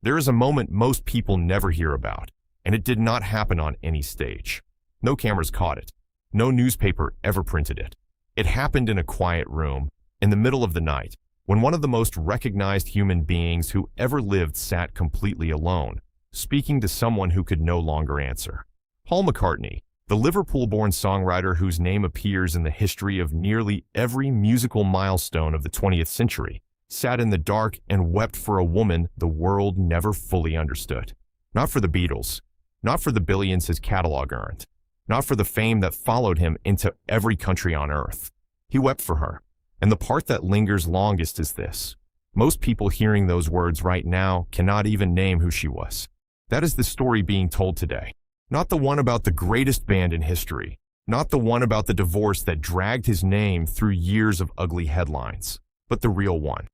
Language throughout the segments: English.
There is a moment most people never hear about, and it did not happen on any stage. No cameras caught it. No newspaper ever printed it. It happened in a quiet room, in the middle of the night, when one of the most recognized human beings who ever lived sat completely alone, speaking to someone who could no longer answer. Paul McCartney, the Liverpool-born songwriter whose name appears in the history of nearly every musical milestone of the 20th century, sat in the dark and wept for a woman the world never fully understood. Not for the Beatles, not for the billions his catalog earned, not for the fame that followed him into every country on earth. He wept for her. And the part that lingers longest is this. Most people hearing those words right now cannot even name who she was. That is the story being told today. Not the one about the greatest band in history. Not the one about the divorce that dragged his name through years of ugly headlines. But the real one.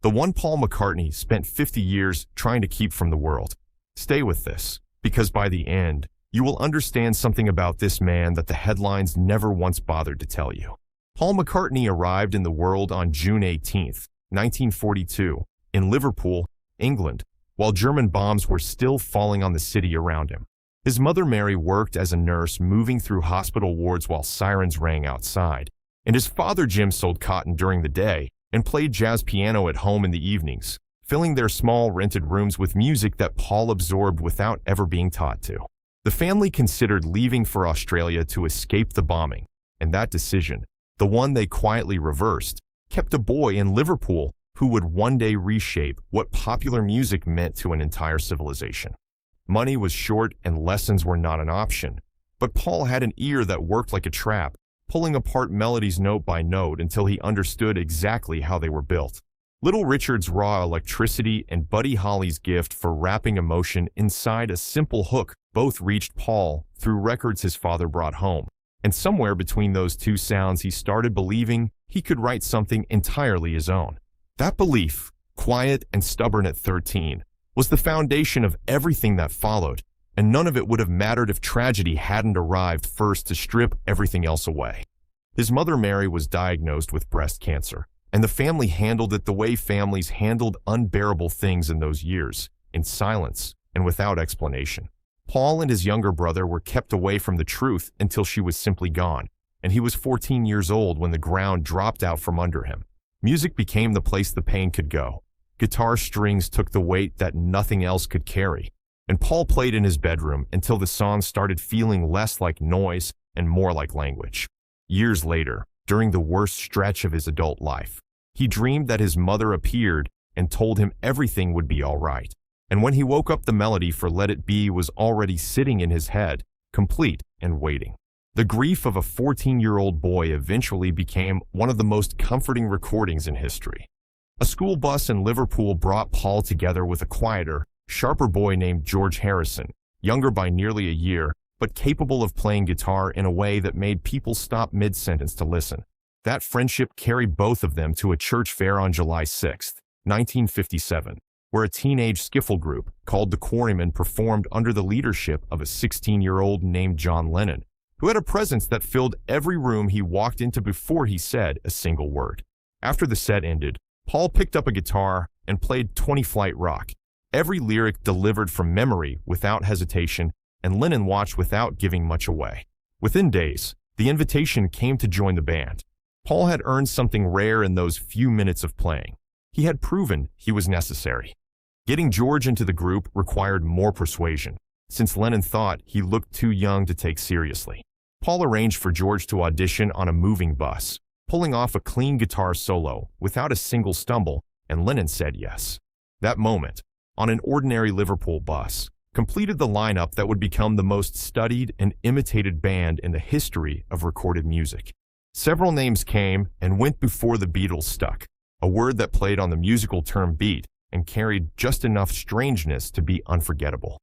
The one Paul McCartney spent 50 years trying to keep from the world. Stay with this, because by the end, you will understand something about this man that the headlines never once bothered to tell you. Paul McCartney arrived in the world on June 18, 1942, in Liverpool, England, while German bombs were still falling on the city around him. His mother Mary worked as a nurse moving through hospital wards while sirens rang outside, and his father Jim sold cotton during the day and played jazz piano at home in the evenings, filling their small rented rooms with music that Paul absorbed without ever being taught to. The family considered leaving for Australia to escape the bombing, and that decision, the one they quietly reversed, kept a boy in Liverpool who would one day reshape what popular music meant to an entire civilization. Money was short and lessons were not an option, but Paul had an ear that worked like a trap, pulling apart melodies note by note until he understood exactly how they were built. Little Richard's raw electricity and Buddy Holly's gift for wrapping emotion inside a simple hook both reached Paul through records his father brought home. And somewhere between those two sounds, he started believing he could write something entirely his own. That belief, quiet and stubborn at 13, was the foundation of everything that followed, and none of it would have mattered if tragedy hadn't arrived first to strip everything else away. His mother Mary was diagnosed with breast cancer, and the family handled it the way families handled unbearable things in those years, in silence and without explanation. Paul and his younger brother were kept away from the truth until she was simply gone, and he was 14 years old when the ground dropped out from under him. Music became the place the pain could go. Guitar strings took the weight that nothing else could carry, and Paul played in his bedroom until the songs started feeling less like noise and more like language. Years later, during the worst stretch of his adult life, he dreamed that his mother appeared and told him everything would be all right. And when he woke up, the melody for Let It Be was already sitting in his head, complete and waiting. The grief of a 14-year-old boy eventually became one of the most comforting recordings in history. A school bus in Liverpool brought Paul together with a quieter, sharper boy named George Harrison, younger by nearly a year, but capable of playing guitar in a way that made people stop mid-sentence to listen. That friendship carried both of them to a church fair on July 6, 1957. Where a teenage skiffle group called the Quarrymen performed under the leadership of a 16-year-old named John Lennon, who had a presence that filled every room he walked into before he said a single word. After the set ended, Paul picked up a guitar and played 20 Flight Rock, every lyric delivered from memory without hesitation, and Lennon watched without giving much away. Within days, the invitation came to join the band. Paul had earned something rare in those few minutes of playing. He had proven he was necessary. Getting George into the group required more persuasion, since Lennon thought he looked too young to take seriously. Paul arranged for George to audition on a moving bus, pulling off a clean guitar solo without a single stumble, and Lennon said yes. That moment, on an ordinary Liverpool bus, completed the lineup that would become the most studied and imitated band in the history of recorded music. Several names came and went before the Beatles stuck, a word that played on the musical term beat and carried just enough strangeness to be unforgettable.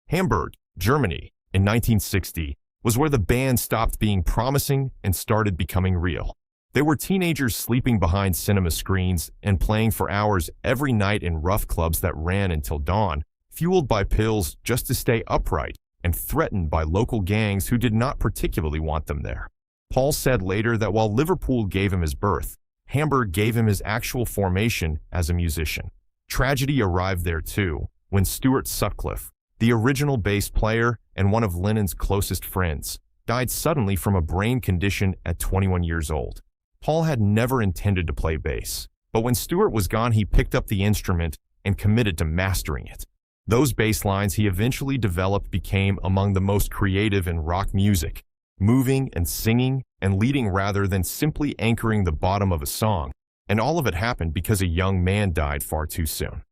Hamburg, Germany, in 1960, was where the band stopped being promising and started becoming real. They were teenagers sleeping behind cinema screens and playing for hours every night in rough clubs that ran until dawn, fueled by pills just to stay upright and threatened by local gangs who did not particularly want them there. Paul said later that while Liverpool gave him his birth, Hamburg gave him his actual formation as a musician. Tragedy arrived there too, when Stuart Sutcliffe, the original bass player and one of Lennon's closest friends, died suddenly from a brain condition at 21 years old. Paul had never intended to play bass, but when Stuart was gone, he picked up the instrument and committed to mastering it. Those bass lines he eventually developed became among the most creative in rock music, moving and singing and leading rather than simply anchoring the bottom of a song. And all of it happened because a young man died far too soon.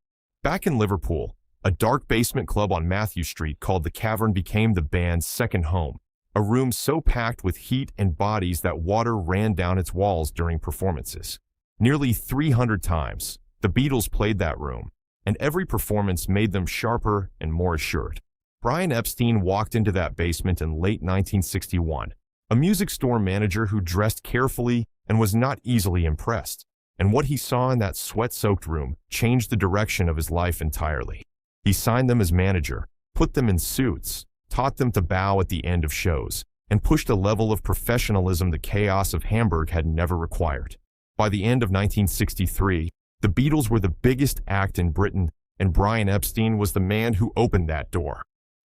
Back in Liverpool, a dark basement club on Matthew Street called The Cavern became the band's second home, a room so packed with heat and bodies that water ran down its walls during performances. Nearly 300 times, the Beatles played that room, and every performance made them sharper and more assured. Brian Epstein walked into that basement in late 1961, a music store manager who dressed carefully and was not easily impressed. And what he saw in that sweat-soaked room changed the direction of his life entirely. He signed them as manager, put them in suits, taught them to bow at the end of shows, and pushed a level of professionalism the chaos of Hamburg had never required. By the end of 1963, the Beatles were the biggest act in Britain, and Brian Epstein was the man who opened that door.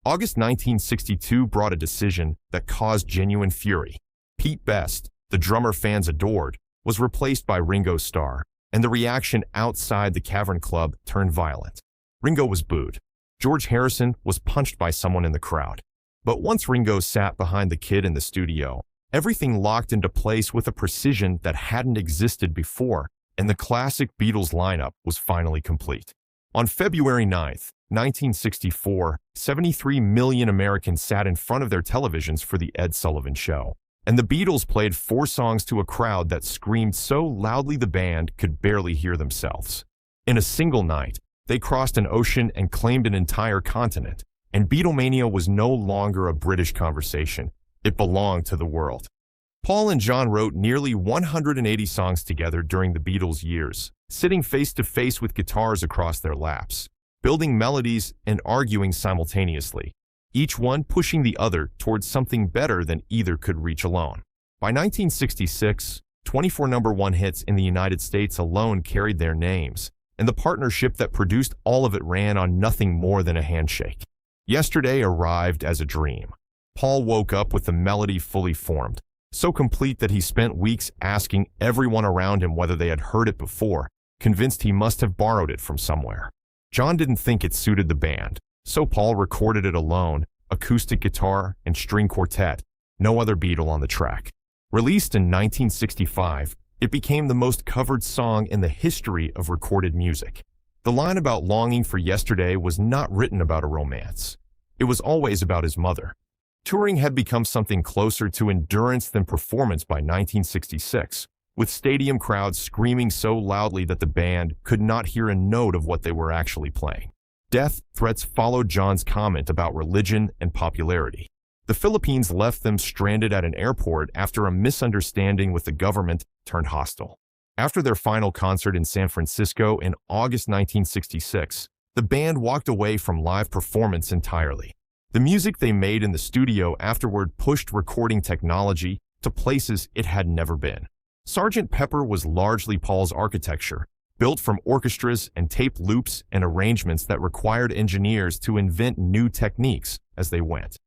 August 1962 brought a decision that caused genuine fury. Pete Best, the drummer fans adored, was replaced by Ringo Starr, and the reaction outside the Cavern Club turned violent. Ringo was booed. George Harrison was punched by someone in the crowd. But once Ringo sat behind the kid in the studio, everything locked into place with a precision that hadn't existed before, and the classic Beatles lineup was finally complete. On February 9th, 1964, 73 million Americans sat in front of their televisions for The Ed Sullivan Show, and the Beatles played 4 songs to a crowd that screamed so loudly the band could barely hear themselves. In a single night, they crossed an ocean and claimed an entire continent, and Beatlemania was no longer a British conversation. It belonged to the world. Paul and John wrote nearly 180 songs together during the Beatles' years, sitting face-to-face with guitars across their laps, building melodies and arguing simultaneously, each one pushing the other towards something better than either could reach alone. By 1966, 24 #1 hits in the United States alone carried their names, and the partnership that produced all of it ran on nothing more than a handshake. Yesterday arrived as a dream. Paul woke up with the melody fully formed, so complete that he spent weeks asking everyone around him whether they had heard it before, convinced he must have borrowed it from somewhere. John didn't think it suited the band, so Paul recorded it alone, acoustic guitar and string quartet, no other Beatle on the track. Released in 1965, it became the most covered song in the history of recorded music. The line about longing for yesterday was not written about a romance. It was always about his mother. Touring had become something closer to endurance than performance by 1966, with stadium crowds screaming so loudly that the band could not hear a note of what they were actually playing. Death threats followed John's comment about religion and popularity. The Philippines left them stranded at an airport after a misunderstanding with the government turned hostile. After their final concert in San Francisco in August 1966, the band walked away from live performance entirely. The music they made in the studio afterward pushed recording technology to places it had never been. Sgt. Pepper was largely Paul's architecture, built from orchestras and tape loops and arrangements that required engineers to invent new techniques as they went.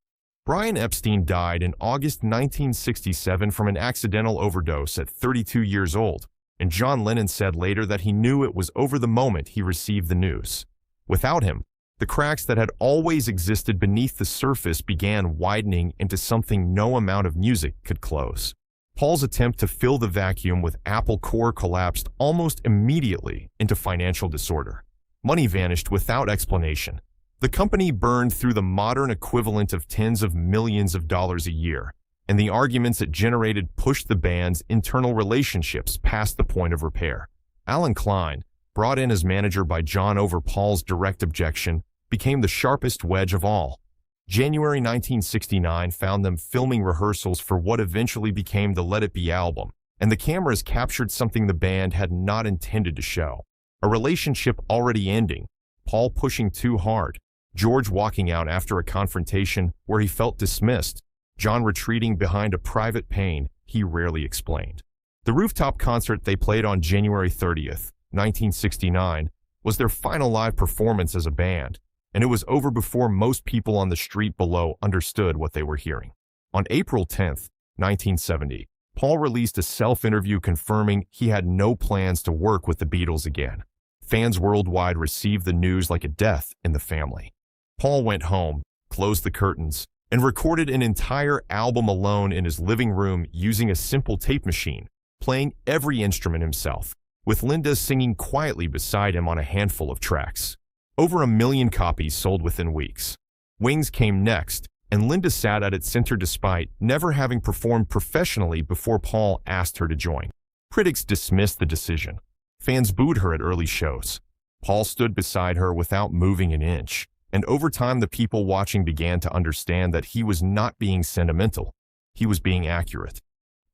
Brian Epstein died in August 1967 from an accidental overdose at 32 years old, and John Lennon said later that he knew it was over the moment he received the news. Without him, the cracks that had always existed beneath the surface began widening into something no amount of music could close. Paul's attempt to fill the vacuum with Apple Corps collapsed almost immediately into financial disorder. Money vanished without explanation. The company burned through the modern equivalent of tens of millions of dollars a year, and the arguments it generated pushed the band's internal relationships past the point of repair. Alan Klein, brought in as manager by John over Paul's direct objection, became the sharpest wedge of all. January 1969 found them filming rehearsals for what eventually became the Let It Be album, and the cameras captured something the band had not intended to show. A relationship already ending, Paul pushing too hard, George walking out after a confrontation where he felt dismissed, John retreating behind a private pain he rarely explained. The rooftop concert they played on January 30th, 1969, was their final live performance as a band, and it was over before most people on the street below understood what they were hearing. On April 10, 1970, Paul released a self-interview confirming he had no plans to work with the Beatles again. Fans worldwide received the news like a death in the family. Paul went home, closed the curtains, and recorded an entire album alone in his living room using a simple tape machine, playing every instrument himself, with Linda singing quietly beside him on a handful of tracks. Over 1 million copies sold within weeks. Wings came next, and Linda sat at its center despite never having performed professionally before Paul asked her to join. Critics dismissed the decision. Fans booed her at early shows. Paul stood beside her without moving an inch, and over time the people watching began to understand that he was not being sentimental. He was being accurate.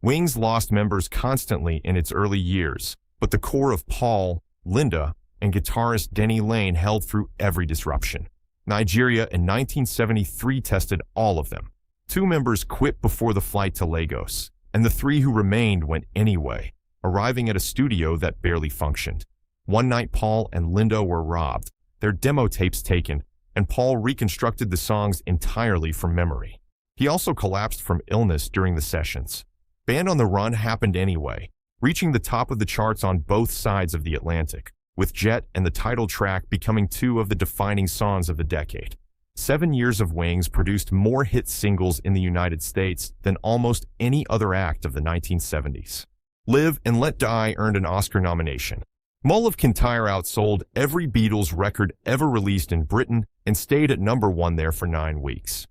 Wings lost members constantly in its early years, but the core of Paul, Linda, and guitarist Denny Laine held through every disruption. Nigeria in 1973 tested all of them. 2 members quit before the flight to Lagos, and the 3 who remained went anyway, arriving at a studio that barely functioned. One night Paul and Linda were robbed, their demo tapes taken, and Paul reconstructed the songs entirely from memory. He also collapsed from illness during the sessions. Band on the Run happened anyway, reaching the top of the charts on both sides of the Atlantic, with Jet and the title track becoming 2 of the defining songs of the decade. 7 years of Wings produced more hit singles in the United States than almost any other act of the 1970s. Live and Let Die earned an Oscar nomination. Mull of Kintyre outsold every Beatles record ever released in Britain and stayed at #1 there for 9 weeks.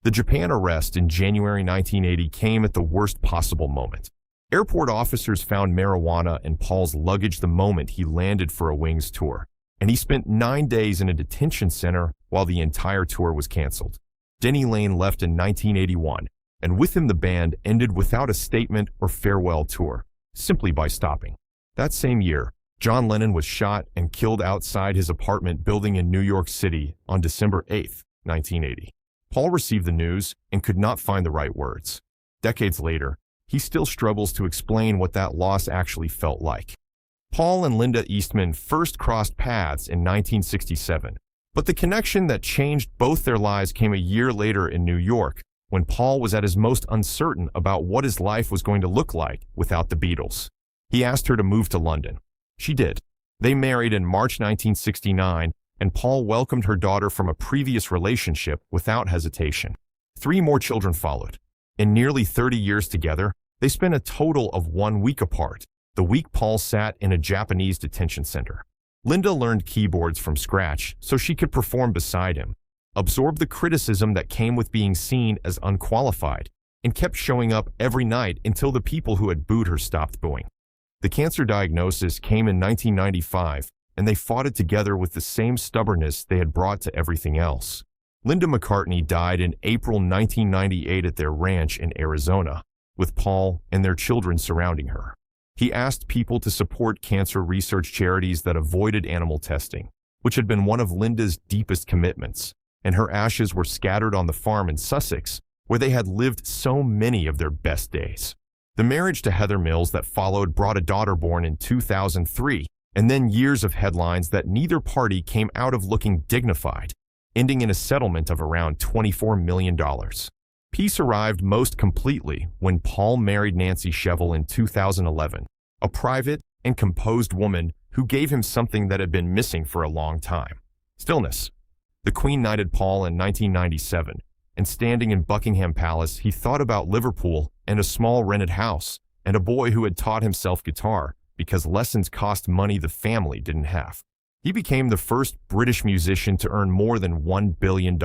The Japan arrest in January 1980 came at the worst possible moment. Airport officers found marijuana in Paul's luggage the moment he landed for a Wings tour, and he spent 9 days in a detention center while the entire tour was canceled. Denny Laine left in 1981, and with him the band ended without a statement or farewell tour, simply by stopping. That same year, John Lennon was shot and killed outside his apartment building in New York City on December 8, 1980. Paul received the news and could not find the right words. Decades later, he still struggles to explain what that loss actually felt like. Paul and Linda Eastman first crossed paths in 1967, but the connection that changed both their lives came a year later in New York, when Paul was at his most uncertain about what his life was going to look like without the Beatles. He asked her to move to London. She did. They married in March 1969, and Paul welcomed her daughter from a previous relationship without hesitation. 3 more children followed. In nearly 30 years together, they spent a total of 1 week apart, the week Paul sat in a Japanese detention center. Linda learned keyboards from scratch so she could perform beside him, absorbed the criticism that came with being seen as unqualified, and kept showing up every night until the people who had booed her stopped booing. The cancer diagnosis came in 1995, and they fought it together with the same stubbornness they had brought to everything else. Linda McCartney died in April 1998 at their ranch in Arizona, with Paul and their children surrounding her. He asked people to support cancer research charities that avoided animal testing, which had been one of Linda's deepest commitments, and her ashes were scattered on the farm in Sussex, where they had lived so many of their best days. The marriage to Heather Mills that followed brought a daughter born in 2003, and then years of headlines that neither party came out of looking dignified, ending in a settlement of around $24 million. Peace arrived most completely when Paul married Nancy Shevell in 2011, a private and composed woman who gave him something that had been missing for a long time: stillness. The Queen knighted Paul in 1997, and standing in Buckingham Palace, he thought about Liverpool and a small rented house, and a boy who had taught himself guitar because lessons cost money the family didn't have. He became the first British musician to earn more than $1 billion,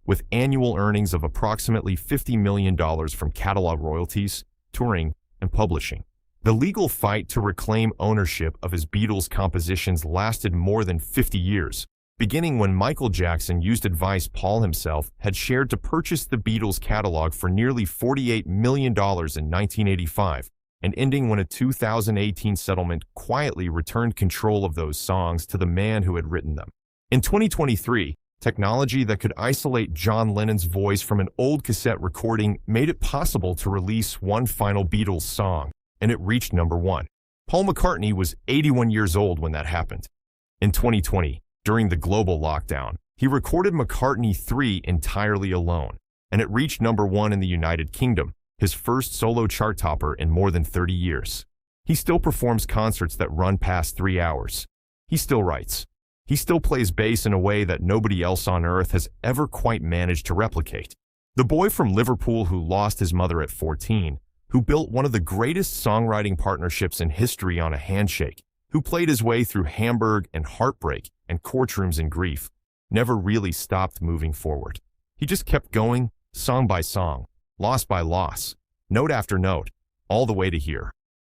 with annual earnings of approximately $50 million from catalog royalties, touring, and publishing. The legal fight to reclaim ownership of his Beatles compositions lasted more than 50 years, beginning when Michael Jackson used advice Paul himself had shared to purchase the Beatles catalog for nearly $48 million in 1985, and ending when a 2018 settlement quietly returned control of those songs to the man who had written them. In 2023, technology that could isolate John Lennon's voice from an old cassette recording made it possible to release one final Beatles song, and it reached #1. Paul McCartney was 81 years old when that happened. In 2020, during the global lockdown, He recorded McCartney 3 entirely alone, and it reached #1 in the United Kingdom, his first solo chart topper in more than 30 years. He still performs concerts that run past 3 hours. He still writes. He still plays bass in a way that nobody else on earth has ever quite managed to replicate. The boy from Liverpool who lost his mother at 14, who built one of the greatest songwriting partnerships in history on a handshake, who played his way through Hamburg and heartbreak and courtrooms and grief, never really stopped moving forward. He just kept going, song by song, loss by loss, note after note, all the way to here.